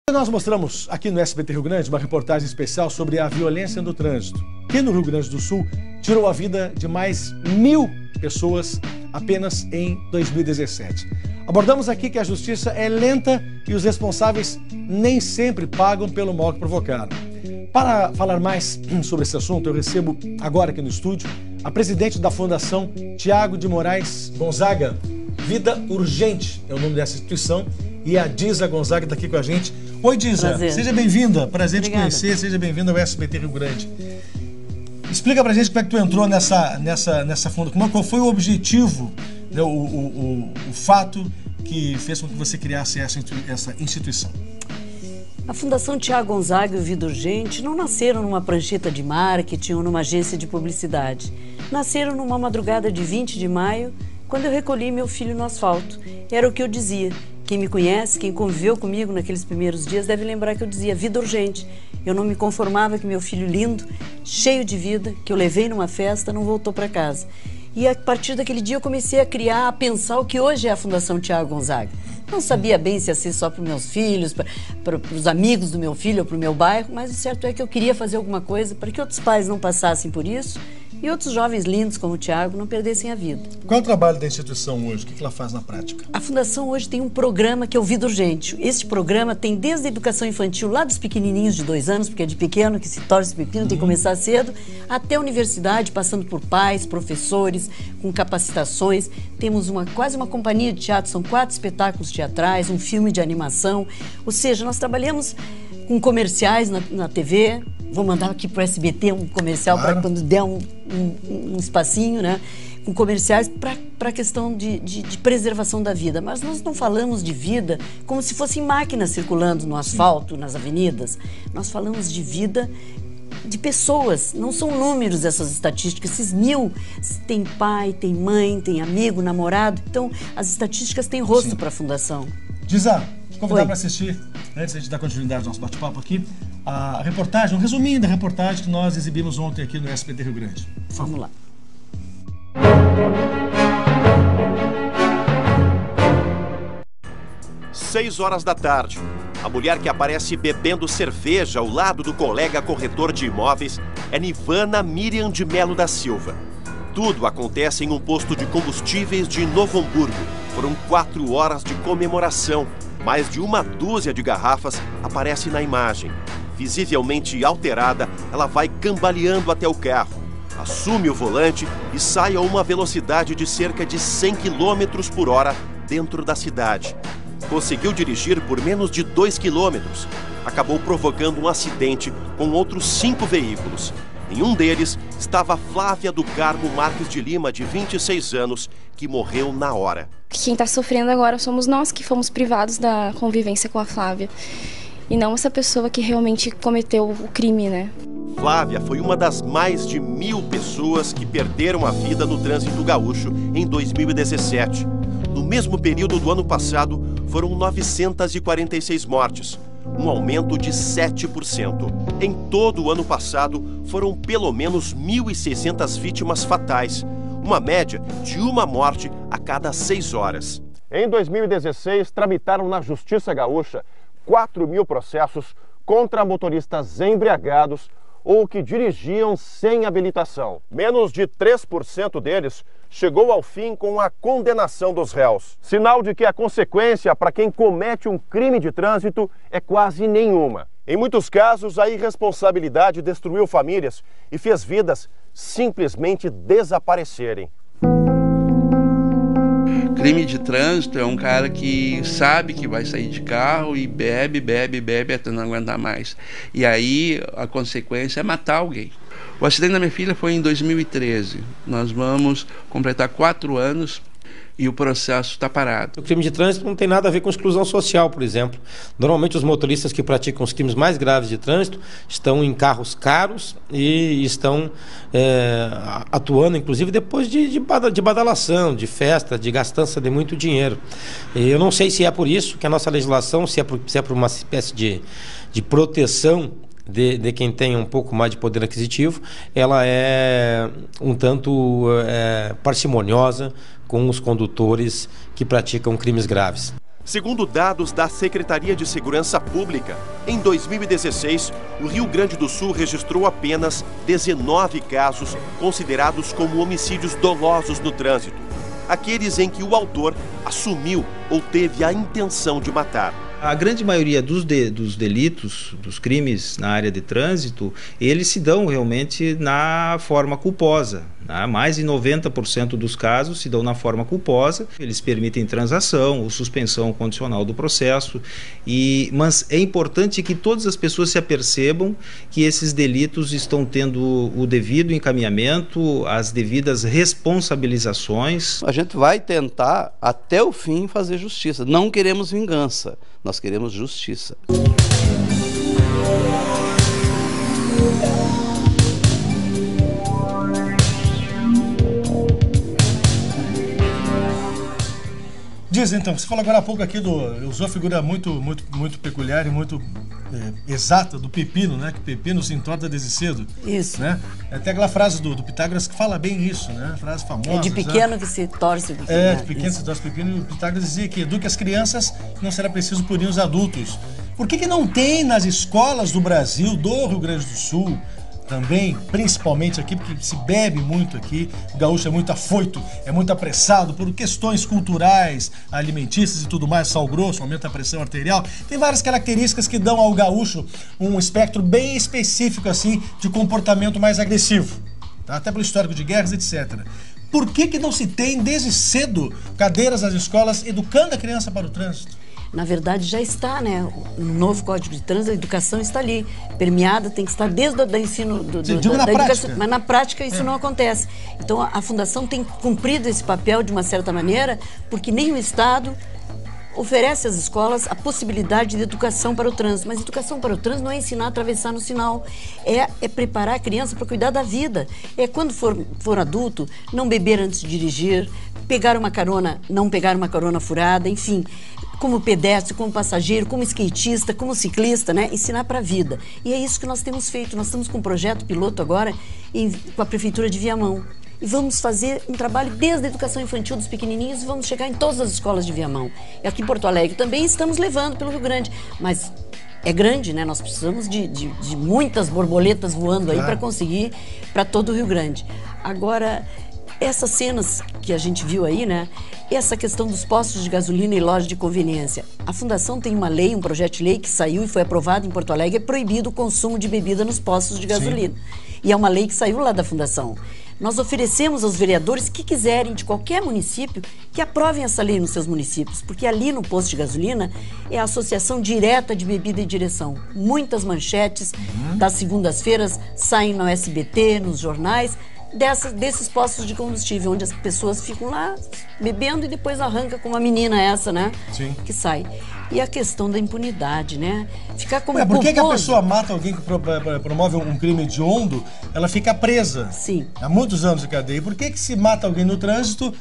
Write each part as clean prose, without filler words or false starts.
Nós mostramos aqui no SBT Rio Grande uma reportagem especial sobre a violência no trânsito, que no Rio Grande do Sul tirou a vida de mais 1000 pessoas apenas em 2017. Abordamos aqui que a justiça é lenta e os responsáveis nem sempre pagam pelo mal que provocaram. Para falar mais sobre esse assunto, eu recebo agora aqui no estúdio a presidente da Fundação Tiago de Moraes Gonzaga. Vida Urgente é o nome dessa instituição, e a Diza Gonzaga está aqui com a gente. Oi, Diza, prazer. Seja bem-vinda, prazer te conhecer, seja bem-vinda ao SBT Rio Grande. Explica pra gente como é que tu entrou nessa fundação, qual foi o objetivo, né, o fato que fez com que você criasse essa instituição. A Fundação Tiago Gonzaga e o Vida Urgente não nasceram numa prancheta de marketing ou numa agência de publicidade. Nasceram numa madrugada de 20 de maio, quando eu recolhi meu filho no asfalto. Era o que eu dizia. Quem me conhece, quem conviveu comigo naqueles primeiros dias, deve lembrar que eu dizia vida urgente. Eu não me conformava que meu filho lindo, cheio de vida, que eu levei numa festa, não voltou para casa. E a partir daquele dia eu comecei a criar, a pensar o que hoje é a Fundação Tiago Gonzaga. Não sabia bem se ia ser só para os meus filhos, para os amigos do meu filho ou para o meu bairro, mas o certo é que eu queria fazer alguma coisa para que outros pais não passassem por isso e outros jovens lindos como o Tiago não perdessem a vida. Qual é o trabalho da instituição hoje? O que ela faz na prática? A Fundação hoje tem um programa que é o Vida Urgente. Este programa tem desde a educação infantil, lá dos pequenininhos de 2 anos, porque é de pequeno que se torce pepino, tem que começar cedo, até a universidade, passando por pais, professores, com capacitações. Temos quase uma companhia de teatro, são 4 espetáculos teatrais, um filme de animação. Ou seja, nós trabalhamos com comerciais na TV. Vou mandar aqui para o SBT um comercial, claro, para quando der um espacinho, né? Com comerciais para a questão de preservação da vida. Mas nós não falamos de vida como se fossem máquinas circulando no asfalto, nas avenidas. Nós falamos de vida de pessoas, não são números essas estatísticas. Esses 1000 tem pai, tem mãe, tem amigo, namorado. Então, as estatísticas têm rosto para a Fundação. Diza, convidar para assistir, antes de dar continuidade ao nosso bate-papo aqui, a reportagem, um resuminho da reportagem que nós exibimos ontem aqui no SBT Rio Grande. Vamos lá. Às 6 horas da tarde, a mulher que aparece bebendo cerveja ao lado do colega corretor de imóveis é Nivana Miriam de Melo da Silva. Tudo acontece em um posto de combustíveis de Novo Hamburgo. Foram 4 horas de comemoração. Mais de uma dúzia de garrafas aparece na imagem. Visivelmente alterada, ela vai cambaleando até o carro, assume o volante e sai a uma velocidade de cerca de 100 km por hora dentro da cidade. Conseguiu dirigir por menos de 2 km. Acabou provocando um acidente com outros 5 veículos. Em um deles estava Flávia do Carmo Marques de Lima, de 26 anos, que morreu na hora. Quem está sofrendo agora somos nós que fomos privados da convivência com a Flávia. E não essa pessoa que realmente cometeu o crime, né? Flávia foi uma das mais de 1000 pessoas que perderam a vida no trânsito gaúcho em 2017. No mesmo período do ano passado, foram 946 mortes, um aumento de 7%. Em todo o ano passado, foram pelo menos 1.600 vítimas fatais, uma média de uma morte a cada 6 horas. Em 2016, tramitaram na Justiça Gaúcha 4.000 processos contra motoristas embriagados ou que dirigiam sem habilitação. Menos de 3% deles chegou ao fim com a condenação dos réus. Sinal de que a consequência para quem comete um crime de trânsito é quase nenhuma. Em muitos casos, a irresponsabilidade destruiu famílias e fez vidas simplesmente desaparecerem. Crime de trânsito é um cara que sabe que vai sair de carro e bebe até não aguentar mais. E aí a consequência é matar alguém. O acidente da minha filha foi em 2013. Nós vamos completar 4 anos e o processo está parado. O crime de trânsito não tem nada a ver com exclusão social, por exemplo. Normalmente os motoristas que praticam os crimes mais graves de trânsito estão em carros caros e estão atuando, inclusive, depois de badalação, de festa, de gastança de muito dinheiro. E eu não sei se é por isso que a nossa legislação, se é por uma espécie de proteção de quem tem um pouco mais de poder aquisitivo, ela é um tanto parcimoniosa com os condutores que praticam crimes graves. Segundo dados da Secretaria de Segurança Pública, em 2016, o Rio Grande do Sul registrou apenas 19 casos considerados como homicídios dolosos no trânsito, aqueles em que o autor assumiu ou teve a intenção de matar. A grande maioria dos delitos, dos crimes na área de trânsito, eles se dão realmente na forma culposa. Mais de 90% dos casos se dão na forma culposa. Eles permitem transação ou suspensão condicional do processo. Mas é importante que todas as pessoas se apercebam que esses delitos estão tendo o devido encaminhamento, as devidas responsabilizações. A gente vai tentar até o fim fazer justiça. Não queremos vingança, nós queremos justiça. Diz então, você falou agora há pouco aqui usou a figura muito peculiar e muito exata do pepino, né? Que pepino se entorta desde cedo. Isso. Né? Até aquela frase do Pitágoras que fala bem isso, né? Frase famosa. É de pequeno que se torce o pepino. De pequeno se torce o pepino. E o Pitágoras dizia que eduque as crianças, não será preciso punir os adultos. Por que não tem nas escolas do Brasil, do Rio Grande do Sul, também, principalmente aqui, porque se bebe muito aqui, o gaúcho é muito afoito, é muito apressado por questões culturais, alimentícias e tudo mais, sal grosso, aumenta a pressão arterial. Tem várias características que dão ao gaúcho um espectro bem específico, assim, de comportamento mais agressivo, tá? Até pelo histórico de guerras, etc. Por que não se tem, desde cedo, cadeiras nas escolas educando a criança para o trânsito? Na verdade, já está, né? No novo Código de Trânsito, a educação está ali, permeada, tem que estar desde o ensino da educação. Mas na prática isso não acontece. Então a Fundação tem cumprido esse papel de uma certa maneira, porque nem o Estado oferece às escolas a possibilidade de educação para o trânsito. Mas educação para o trânsito não é ensinar a atravessar no sinal, é preparar a criança para cuidar da vida. É quando for adulto, não beber antes de dirigir, pegar uma carona, não pegar uma carona furada, enfim, como pedestre, como passageiro, como skatista, como ciclista, né? Ensinar para a vida. E é isso que nós temos feito. Nós estamos com um projeto piloto agora com a Prefeitura de Viamão. E vamos fazer um trabalho desde a educação infantil dos pequenininhos e vamos chegar em todas as escolas de Viamão. E aqui em Porto Alegre também estamos levando pelo Rio Grande. Mas é grande, né? Nós precisamos de muitas borboletas voando aí para conseguir para todo o Rio Grande. Agora, essas cenas que a gente viu aí, né? Essa questão dos postos de gasolina e lojas de conveniência. A Fundação tem uma lei, um projeto de lei que saiu e foi aprovado em Porto Alegre, é proibido o consumo de bebida nos postos de gasolina. Sim. E é uma lei que saiu lá da Fundação. Nós oferecemos aos vereadores que quiserem, de qualquer município, que aprovem essa lei nos seus municípios, porque ali no posto de gasolina é a associação direta de bebida e direção. Muitas manchetes das segundas-feiras saem no SBT, nos jornais, desses postos de combustível, onde as pessoas ficam lá bebendo e depois arranca com uma menina essa, né? Sim. Que sai. E a questão da impunidade, né? Ficar como por que a pessoa mata alguém que promove um crime hediondo, ela fica presa? Sim. Há muitos anos de cadeia. E por que se mata alguém no trânsito?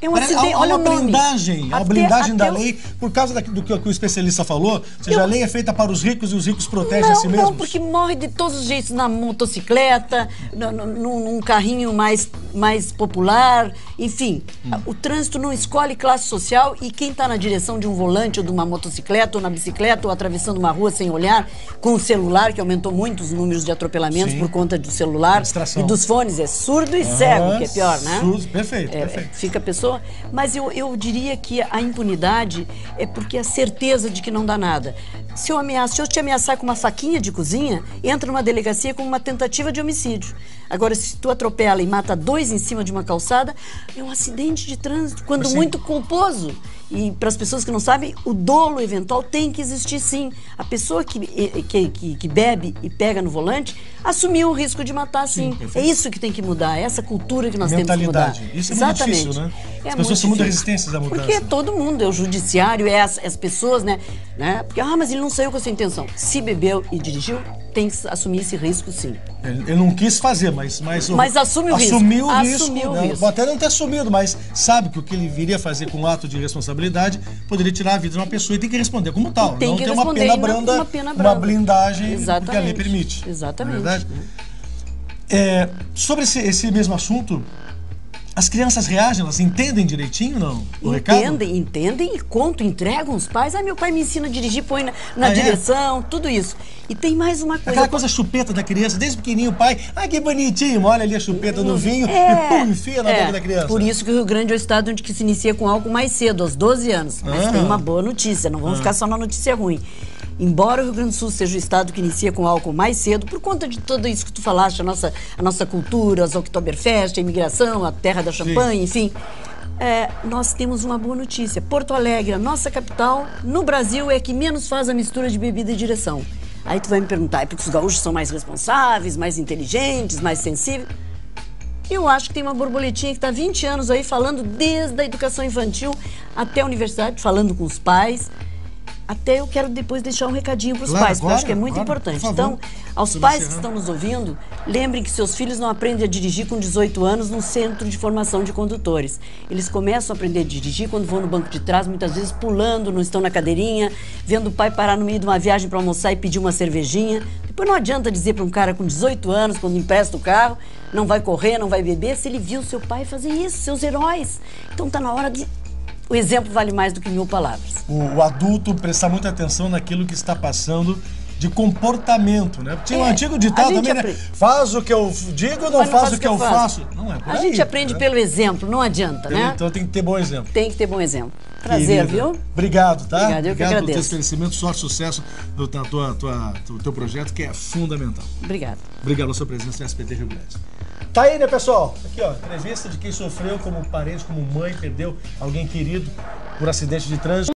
É um acidente, olha o nome. Há uma blindagem da lei, por causa do que o especialista falou, ou seja, a lei é feita para os ricos e os ricos protegem a si mesmos? Não, porque morre de todos os jeitos, na motocicleta, num carrinho mais popular, enfim. O trânsito não escolhe classe social e quem está na direção de um volante ou de uma motocicleta ou na bicicleta ou atravessando uma rua sem olhar, com o celular, que aumentou muito os números de atropelamentos por conta do celular e dos fones, é surdo e cego, que é pior, né? Surdo, perfeito. Fica a pessoa. Mas eu diria que a impunidade é porque a certeza de que não dá nada. Se eu te ameaçar com uma faquinha de cozinha, entra numa delegacia como uma tentativa de homicídio. Agora, se tu atropela e mata 2 em cima de uma calçada, é um acidente de trânsito, quando muito culposo. E para as pessoas que não sabem, o dolo eventual tem que existir sim. A pessoa que bebe e pega no volante assumiu o risco de matar sim. É isso que tem que mudar, é essa cultura que nós temos que mudar. Isso é muito difícil, né? As pessoas são muito resistentes à mudança. Porque todo mundo, é o judiciário, é as pessoas, né? Porque, mas ele não saiu com essa intenção. Se bebeu e dirigiu, tem que assumir esse risco sim. Ele não quis fazer, mas assumiu o risco. Assumiu o risco. Até não ter assumido, mas sabe que o que ele viria fazer com um ato de responsabilidade poderia tirar a vida de uma pessoa e tem que responder como tal. Tem não que ter uma pena branda, uma blindagem, porque a lei permite. Exatamente. Não é verdade? Sobre esse mesmo assunto, As crianças reagem, elas entendem direitinho, não? O recado? Entendem e contam, entregam os pais. Meu pai me ensina a dirigir, põe na direção, tudo isso. E tem mais uma coisa. Aquela coisa chupeta da criança, desde pequenininho o pai, que bonitinho, olha ali a chupeta no vinho e pum, enfia na boca da criança. Por isso que o Rio Grande é o estado onde que se inicia com álcool mais cedo, aos 12 anos. Mas tem uma boa notícia, não vamos ficar só na notícia ruim. Embora o Rio Grande do Sul seja o estado que inicia com álcool mais cedo, por conta de tudo isso que tu falaste, a nossa cultura, as Oktoberfest, a imigração, a terra da champanhe, enfim, nós temos uma boa notícia. Porto Alegre, a nossa capital, no Brasil, é que menos faz a mistura de bebida e direção. Aí tu vai me perguntar, é porque os gaúchos são mais responsáveis, mais inteligentes, mais sensíveis? Eu acho que tem uma borboletinha que está há 20 anos aí falando desde a educação infantil até a universidade, falando com os pais. Até eu quero depois deixar um recadinho para os pais, porque eu acho que é muito importante. Então, aos pais que estão nos ouvindo, lembrem que seus filhos não aprendem a dirigir com 18 anos no centro de formação de condutores. Eles começam a aprender a dirigir quando vão no banco de trás, muitas vezes pulando, não estão na cadeirinha, vendo o pai parar no meio de uma viagem para almoçar e pedir uma cervejinha. Depois não adianta dizer para um cara com 18 anos, quando empresta o carro, não vai correr, não vai beber, se ele viu seu pai fazer isso, seus heróis. Então está na hora de... O exemplo vale mais do que 1000 palavras. O adulto prestar muita atenção naquilo que está passando de comportamento, né? Tinha um antigo ditado também, né? Faz o que eu digo, não faz o que eu faço. Não é por aí. A gente aprende pelo exemplo, não adianta, né? Então tem que ter bom exemplo. Tem que ter bom exemplo. Prazer, viu? Obrigado, tá? Obrigado, eu que agradeço. Pelo teu esclarecimento, sorte, sucesso no teu projeto, que é fundamental. Obrigado. Obrigado pela sua presença no SBT Rio Grande. Tá aí, né, pessoal? Aqui, ó, entrevista de quem sofreu como parente, como mãe, perdeu alguém querido por acidente de trânsito.